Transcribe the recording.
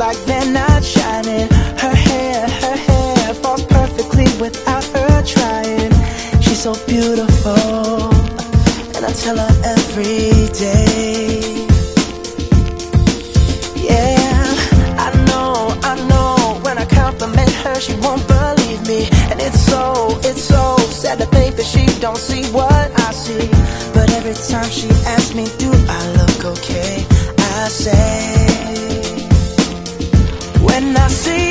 like they're not shining. Her hair falls perfectly without her trying. She's so beautiful, and I tell her every day. Yeah, I know, when I compliment her, she won't believe me. And it's so sad to think that she don't see what I see. But every time she asks me, do I look okay, I say, when I see